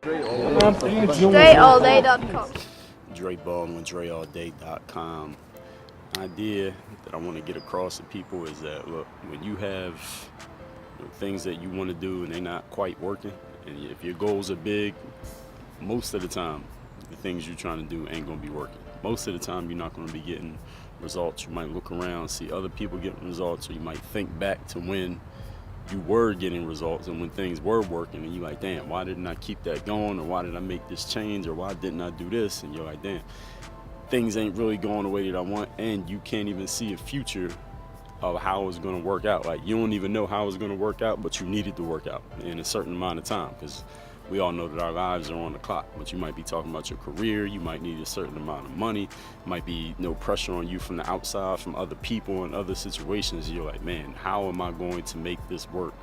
DreAllDay.com. Dre Baldwin, DreAllDay.com. Idea that I want to get across to people is that, look, when you have things that you want to do and they're not quite working, and if your goals are big, most of the time, the things you're trying to do ain't going to be working. Most of the time, you're not going to be getting results. You might look around, see other people getting results, or you might think back to when you were getting results and when things were working, and you're like, damn, why didn't I keep that going, or why did I make this change, or why didn't I do this? And you're like, damn, things ain't really going the way that I want, and you can't even see a future of how it's going to work out. Like, you don't even know how it's going to work out, but you need it to work out in a certain amount of time, because we all know that our lives are on the clock. But you might be talking about your career, you might need a certain amount of money, might be no pressure on you from the outside, from other people and other situations. You're like, man, how am I going to make this work?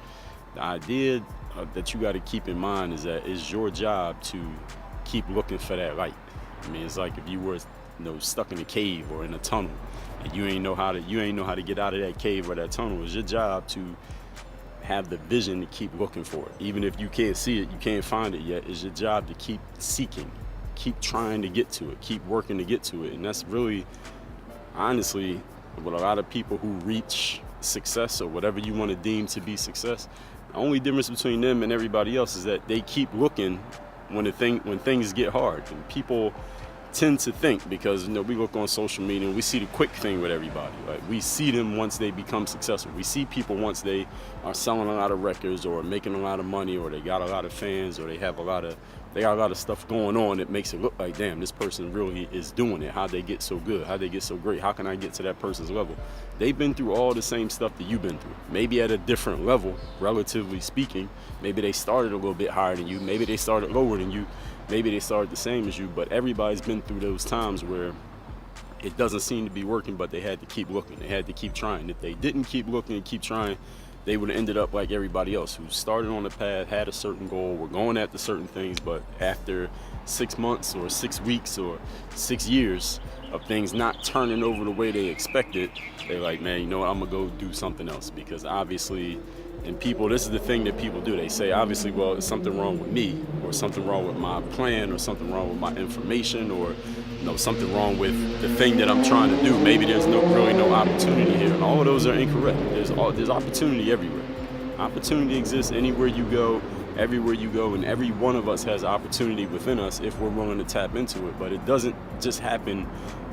The idea that you got to keep in mind is that it's your job to keep looking for that light. I mean, it's like if you were stuck in a cave or in a tunnel and you ain't know how to get out of that cave or that tunnel. It's your job to have the vision to keep looking for it. Even if you can't see it, you can't find it yet, it's your job to keep seeking, keep trying to get to it, keep working to get to it. And that's really, honestly, what a lot of people who reach success, or whatever you want to deem to be success, the only difference between them and everybody else is that they keep looking when things get hard. And people tend to think, because we look on social media and we see the quick thing with everybody. Like, we see them once they become successful. We see people once they are selling a lot of records or making a lot of money, or they got a lot of fans, or they got a lot of stuff going on that makes it look like, damn, this person really is doing it. How'd they get so good? How'd they get so great? How can I get to that person's level? They've been through all the same stuff that you've been through, maybe at a different level, relatively speaking. Maybe they started a little bit higher than you, maybe they started lower than you, maybe they started the same as you, but everybody's been through those times where it doesn't seem to be working, but they had to keep looking. They had to keep trying. If they didn't keep looking and keep trying, they would have ended up like everybody else who started on the path, had a certain goal, were going after certain things, but after 6 months or 6 weeks or 6 years of things not turning over the way they expected, they're like, man, you know what, I'm gonna go do something else. Because obviously, and people, this is the thing that people do. They say, obviously, well, there's something wrong with me, or something wrong with my plan, or something wrong with my information, or something wrong with the thing that I'm trying to do. Maybe there's really no opportunity here. And all of those are incorrect. There's opportunity everywhere. Opportunity exists anywhere you go, everywhere you go, and every one of us has opportunity within us if we're willing to tap into it. But it doesn't just happen.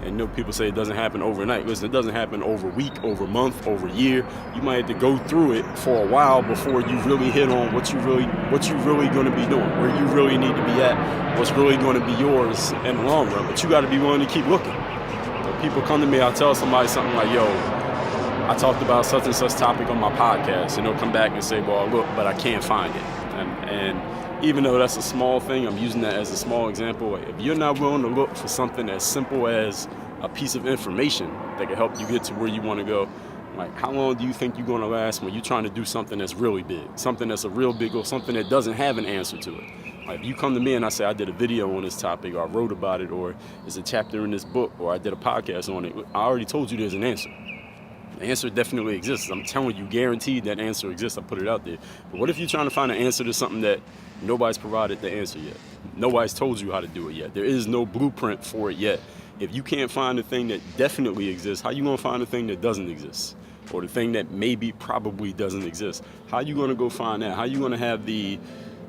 And people say it doesn't happen overnight. Listen, it doesn't happen over week, over month, over year. You might have to go through it for a while before you really hit on what you really going to be doing, where you really need to be at, what's really going to be yours in the long run. But you got to be willing to keep looking. When people come to me, I'll tell somebody something like, yo, I talked about such and such topic on my podcast, and they'll come back and say, well, look, but I can't find it. And even though that's a small thing, I'm using that as a small example. If you're not willing to look for something as simple as a piece of information that can help you get to where you want to go, like, how long do you think you're going to last when you're trying to do something that's really big, something that's a real big goal, something that doesn't have an answer to it? Like, if you come to me and I say, I did a video on this topic, or I wrote about it, or there's a chapter in this book, or I did a podcast on it, I already told you there's an answer. The answer definitely exists. I'm telling you, guaranteed that answer exists. I put it out there. But what if you're trying to find an answer to something that nobody's provided the answer yet? Nobody's told you how to do it yet. There is no blueprint for it yet. If you can't find the thing that definitely exists, how you going to find the thing that doesn't exist? Or the thing that maybe probably doesn't exist? How you going to go find that? How you going to have the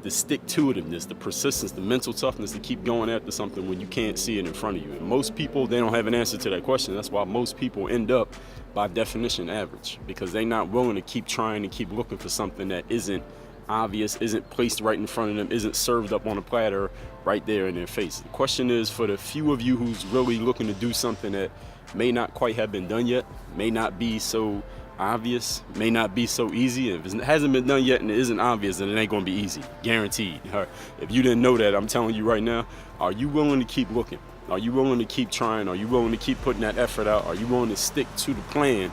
stick-to-itiveness, the persistence, the mental toughness to keep going after something when you can't see it in front of you? And most people, they don't have an answer to that question. That's why most people end up, by definition, average, because they're not willing to keep trying to keep looking for something that isn't obvious, isn't placed right in front of them, isn't served up on a platter right there in their face. The question is, for the few of you who's really looking to do something that may not quite have been done yet, may not be so obvious, may not be so easy. If it hasn't been done yet and it isn't obvious, then it ain't going to be easy, guaranteed. If you didn't know that, I'm telling you right now, are you willing to keep looking? Are you willing to keep trying? Are you willing to keep putting that effort out? Are you willing to stick to the plan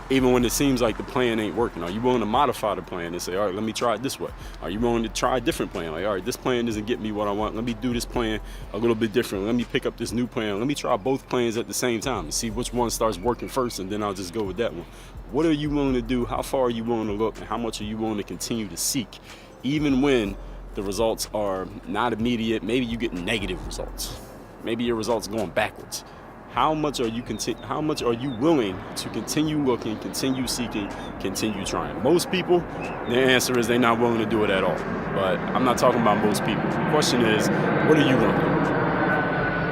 even when it seems like the plan ain't working? Are you willing to modify the plan and say, all right, let me try it this way? Are you willing to try a different plan? Like, all right, this plan doesn't get me what I want. Let me do this plan a little bit different. Let me pick up this new plan. Let me try both plans at the same time and see which one starts working first, and then I'll just go with that one. What are you willing to do? How far are you willing to look? And how much are you willing to continue to seek, even when the results are not immediate. Maybe you get negative results. Maybe your results are going backwards. How much are you willing to continue looking, continue seeking, continue trying? Most people, their answer is they're not willing to do it at all. But I'm not talking about most people. The question is, what are you going to do?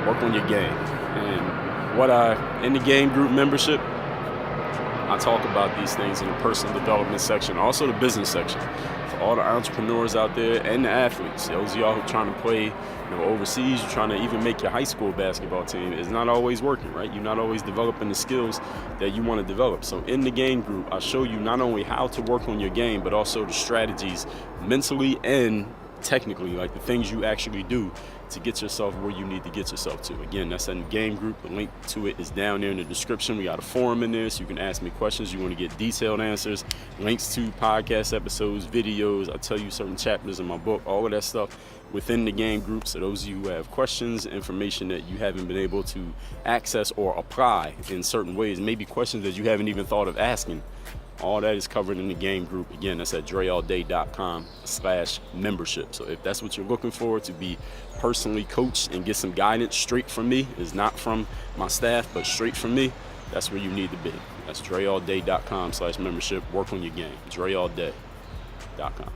Work on your game. And in the game group membership, I talk about these things in the personal development section, also the business section. For all the entrepreneurs out there and the athletes, those of y'all who are trying to play overseas, you're trying to even make your high school basketball team, it's not always working, right? You're not always developing the skills that you want to develop. So in the game group, I show you not only how to work on your game, but also the strategies mentally and technically, like the things you actually do to get yourself where you need to get yourself to. Again, that's in the game group. The link to it is down there in the description. We got a forum in there so you can ask me questions. You want to get detailed answers, links to podcast episodes, videos. I tell you certain chapters in my book, all of that stuff within the game group. So those of you who have questions, information that you haven't been able to access or apply in certain ways, maybe questions that you haven't even thought of asking, all that is covered in the game group. Again, that's at dreallday.com/membership. So if that's what you're looking for, to be personally coached and get some guidance straight from me, is not from my staff, but straight from me, that's where you need to be. That's dreallday.com/membership. Work on your game. dreallday.com.